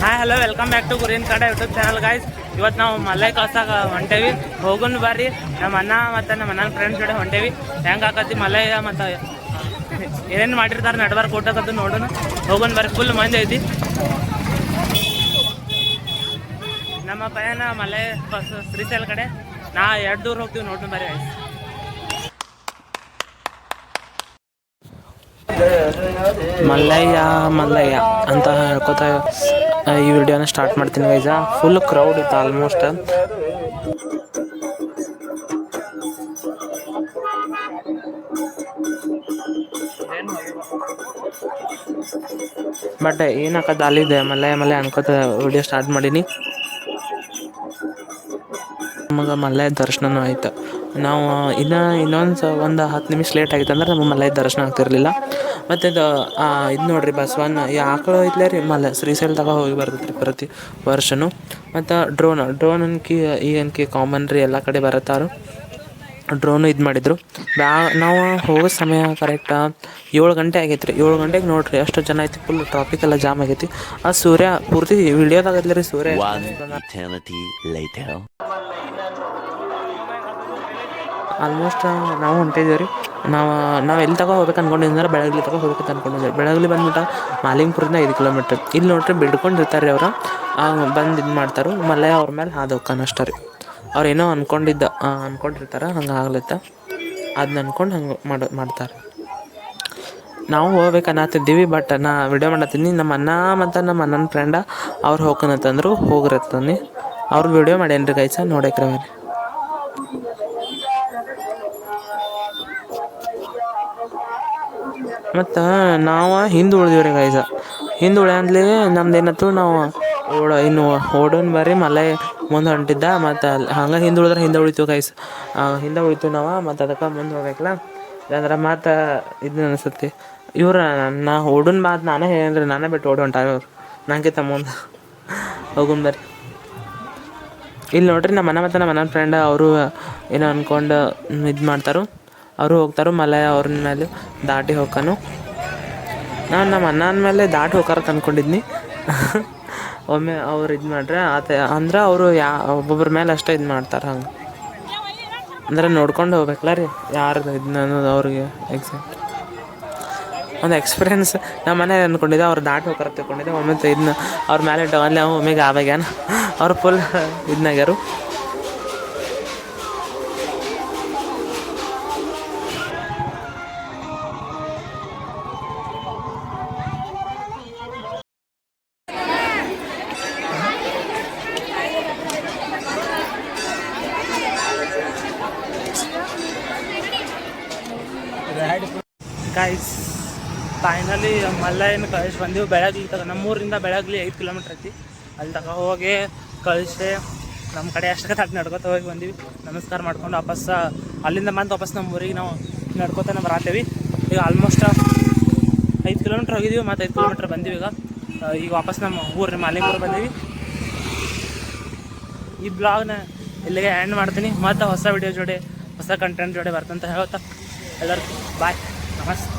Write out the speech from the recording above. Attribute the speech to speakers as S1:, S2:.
S1: Hi hello welcome back to ಗುರಿನ್ ಕಡೆ YouTube channel guys. ಇವತ್ತು ನಾವು ಮಲೈ ಕಳ್ಸಾಕ ಹೊಂಟೇವಿ. ಹೋಗೋಣ ಬರ್ರಿ, ನಮ್ಮ ಅಣ್ಣ ಮತ್ತು ನಮ್ಮ ಅಣ್ಣನ ಫ್ರೆಂಡ್ಸ್ ಜೊತೆ ಹೊಂಟೇವಿ. ಹೆಂಗೆ ಆಕತಿ ಮಲೈ ಮತ್ತು ಏನೇನು ಮಾಡಿರ್ತಾರೆ ನಡ್ಬಾರ್ಕ್ ಊಟಕ್ಕದ್ದು ನೋಡೋಣ. ಹೋಗೋಣ ಬರ್ರಿ, ಫುಲ್ ಮಂದಿ ಐತಿ. ನಮ್ಮ ಪಯಣ ಮಲೈ ಶ್ರೀಶೈಲ ಕಡೆ. ನಾ ಎರಡು ದೂರ ಹೋಗ್ತೀವಿ, ನೋಡೋಣ ಬರ್ರಿ ಗೈಸ್. ಮಲ್ಲಯ್ಯ ಅಂತ ಹೇಳ್ಕೊತಾ ಈ ವಿಡಿಯೋನ ಸ್ಟಾರ್ಟ್ ಮಾಡ್ತೀನಿ ಗೈಸ. ಫುಲ್ ಕ್ರೌಡ್ ಇತ್ತು ಆಲ್ಮೋಸ್ಟ್. ಬಟ್ ಏನಕ್ಕದ ಅಲ್ಲಿದೆ ಮಲ್ಲಯ್ಯ ಅನ್ಕೋತ ವಿಡಿಯೋ ಸ್ಟಾರ್ಟ್ ಮಾಡೀನಿ. ನಮಗೆ ಮಲ್ಲಯ್ಯ ದರ್ಶನನೂ ಆಯ್ತು. ನಾವು ಇನ್ನೊಂದು 10 ನಿಮಿಷ ಲೇಟ್ ಆಗಿತ್ತು ಅಂದ್ರೆ ನಮಗೆ ಮಲ್ಲಯ್ಯ ದರ್ಶನ ಆಗ್ತಿರ್ಲಿಲ್ಲ. ಮತ್ತು ಇದು ನೋಡ್ರಿ ಬಸವಣ್ಣ ಈ ಆಕಳು ಐತ್ಲೇ ರೀ ಶ್ರೀಶೈಲದಾಗ ಹೋಗಿ ಬರ್ತೈತೆ ರೀ ಪ್ರತಿ ವರ್ಷವೂ. ಮತ್ತು ಡ್ರೋನ್ ಅನ್ಕಿ ಕಾಮನ್ ರೀ, ಎಲ್ಲ ಕಡೆ ಬರುತ್ತಾರು. ಡ್ರೋನು ಇದು ಮಾಡಿದ್ರು. ನಾವು ಹೋಗೋ ಸಮಯ ಕರೆಕ್ಟ್ 7 ಗಂಟೆ ಆಗೈತೆ ರೀ. 7 ಗಂಟೆಗೆ ನೋಡಿರಿ ಅಷ್ಟು ಜನ ಐತಿ. ಫುಲ್ ಟ್ರಾಫಿಕ್ ಎಲ್ಲ ಜಾಮ್ ಆಗೈತಿ. ಆ ಸೂರ್ಯ ಪೂರ್ತಿ ವಿಡಿಯೋದಾಗೈತಿ ರೀ ಸೂರ್ಯ. ಆಲ್ಮೋಸ್ಟ್ ನಾವು ಹೊಂಟಿದ್ದೀವಿ ರೀ. ನಾವು ಎಲ್ಲಿ ತಗೋ ಹೋಗ್ಬೇಕು ಅಂದ್ಕೊಂಡಿದ್ರೆ ಬೆಳಗ್ಲಿ ತಗೋ ಹೋಗ್ಬೇಕಂತ ಅಂದ್ಕೊಂಡಿದ್ದೀವಿ. ಬೆಳಗ್ಲಿ ಬಂದ್ಬಿಟ್ಟು ಮಾಲಿಂಗ್ಪುರದಿಂದ 5 ಕಿಲೋಮೀಟ್ರ್. ಇಲ್ಲಿ ನೋಡ್ರಿ ಬಿಡ್ಕೊಂಡಿರ್ತಾರೆ ರೀ ಅವರು, ಬಂದು ಇದು ಮಾಡ್ತಾರೆ. ಮಲ್ಲಯ್ಯ ಅವ್ರ ಮೇಲೆ ಹಾದು ಹೋಗ್ತಾನೆ ಅಷ್ಟೇ ರೀ. ಅವ್ರೇನೋ ಅಂದ್ಕೊಂಡಿರ್ತಾರೆ, ಹಂಗೆ ಆಗ್ಲತ್ತ ಅದನ್ನ ಅಂದ್ಕೊಂಡು ಹಂಗೆ ಮಾಡ್ತಾರೆ. ನಾವು ಹೋಗ್ಬೇಕು ಅನ್ನತ್ತಿದ್ದೀವಿ. ಬಟ್ ನಾ ವಿಡಿಯೋ ಮಾಡತ್ತೀನಿ. ನಮ್ಮ ಅಣ್ಣ ಮತ್ತು ನಮ್ಮ ಅಣ್ಣನ ಫ್ರೆಂಡ ಅವ್ರು ಹೋಗ್ಕನತ್ತಂದ್ರು ಹೋಗಿರತ್ತಾನೆ. ಅವ್ರು ವಿಡಿಯೋ ಮಾಡ್ಯಾನ್ರಿ ಗೈಸ, ನೋಡಕ್ರವ. ಮತ್ತು ನಾವು ಹಿಂದೆ ಉಳಿದೀವ್ರಿ ಗೈಸ. ಹಿಂದೆ ಉಳ್ಯಾಂದ್ಲಿ ನಮ್ದು ಏನತ್ತು, ನಾವು ಓಡೋನ್ ಬರ್ರಿ ಮಲೈ ಮುಂದೆ ಹೊಂಟಿದ್ದ. ಮತ್ತು ಹಂಗೆ ಹಿಂದೆ ಉಳಿತೀವಿ ಗೈಸ್. ಹಿಂದೆ ಉಳಿತೀವಿ ನಾವು. ಮತ್ತು ಅದಕ್ಕೆ ಮುಂದೆ ಹೋಗ್ಬೇಕಲ್ಲ, ಅಂದ್ರೆ ಮತ್ತು ಇದು ಅನಿಸುತ್ತೆ. ಇವ್ರು ನಾ ಓಡೋನ್ ಮಾತು ನಾನೇ ಹೇಳೇನ್ರಿ, ನಾನೇ ಬಿಟ್ಟು ಹೊಂಟಾರ ಇವ್ರು ನಂಗಿಂತ ಮುಂದೆ. ಹೋಗೋಣ ಬರ್ರಿ. ಇಲ್ಲಿ ನೋಡ್ರಿ ನಮ್ಮ ಅಣ್ಣ ಮತ್ತು ನಮ್ಮ ಅಣ್ಣನ ಫ್ರೆಂಡ್ ಅವರು ಏನೋ ಅಂದ್ಕೊಂಡು ಇದು ಮಾಡ್ತಾರೆ. ಅವರು ಹೋಗ್ತಾರೆ ಮಲೈ ಅವ್ರ ಮೇಲೆ ದಾಟಿ ಹೋಗ್ಕಾನು. ನಾನು ನಮ್ಮ ಅಣ್ಣನ ಮೇಲೆ ದಾಟಿ ಹೋಗಾರಕ್ಕೆ ಅಂದ್ಕೊಂಡಿದ್ನಿ. ಒಮ್ಮೆ ಅವ್ರು ಇದು ಮಾಡ್ರೆ ಅಂದ್ರೆ ಅವರು ಒಬ್ಬೊಬ್ರ ಮೇಲೆ ಅಷ್ಟೇ ಇದು ಮಾಡ್ತಾರೆ. ಹಂಗೆ ಅಂದ್ರೆ ನೋಡ್ಕೊಂಡು ಹೋಗ್ಬೇಕಲ್ಲ ರೀ ಯಾರ್ದು ಇದನ್ನ ಅನ್ನೋದು ಅವ್ರಿಗೆ ಒಂದು ಎಕ್ಸ್ಪೀರಿಯೆನ್ಸ್. ನಮ್ಮ ಮನೆ ಅಂದ್ಕೊಂಡಿದ್ದೆ ಅವ್ರು ದಾಟಿ ಹೋಗಾರ ತಿಳ್ಕೊಂಡಿದ್ದೆ. ಒಮ್ಮೆ ಇದನ್ನ ಅವ್ರ ಮೇಲೆ ಡವಲ್ಲಿ ಒಮ್ಮೆಗೆ ಆವಾಗ್ಯಾನ ಅವ್ರು ಫುಲ್ ಇದನ್ನಾಗ್ಯಾರು. ಗೈಸ್ ಫೈನಲಿ ಮಲ್ಲಯ್ಯನ ಕಳಿಸಿ ಬಂದೀವಿ. ಬೆಳಗ್ಲಿ ತಗ ನಮ್ಮೂರಿಂದ ಬೆಳಗ್ಲಿ 5 ಕಿಲೋಮೀಟ್ರ್ ಐತಿ. ಅಲ್ಲಿ ತಗ ಹೋಗಿ ಕಳಿಸಿ ನಮ್ಮ ಕಡೆ ಅಷ್ಟಕ್ಕೆ ತಟ್ಟು ನಡ್ಕೊತ ಹೋಗಿ ಬಂದೀವಿ. ನಮಸ್ಕಾರ ಮಾಡ್ಕೊಂಡು ಅಲ್ಲಿಂದ ವಾಪಸ್ ನಮ್ಮ ಊರಿಗೆ ನಾವು ನಡ್ಕೊತಾನೆ ಬರತ್ತೇವೆ. ಈಗ ಆಲ್ಮೋಸ್ಟ್ 5 ಕಿಲೋಮೀಟ್ರ್ ಹೋಗಿದ್ದೀವಿ, ಮತ್ತು 5 ಕಿಲೋಮೀಟ್ರ್ ಬಂದೀವಿ. ಈಗ ವಾಪಸ್ ನಮ್ಮ ಊರು ಮಾಲಿಂಗೂರು ಬಂದೀವಿ. ಈ ಬ್ಲಾಗ್ನ ಇಲ್ಲಿಗೆ ಎಂಡ್ ಮಾಡ್ತೀನಿ. ಮತ್ತು ಹೊಸ ವಿಡಿಯೋ ಜೋಡಿ ಹೊಸ ಕಂಟೆಂಟ್ ಜೋಡಿ ಬರ್ತಂತ ಹೇಳ್ತಾ ಎಲ್ಲರಿಗೂ ಬಾಯ್, ನಮಸ್ತೆ.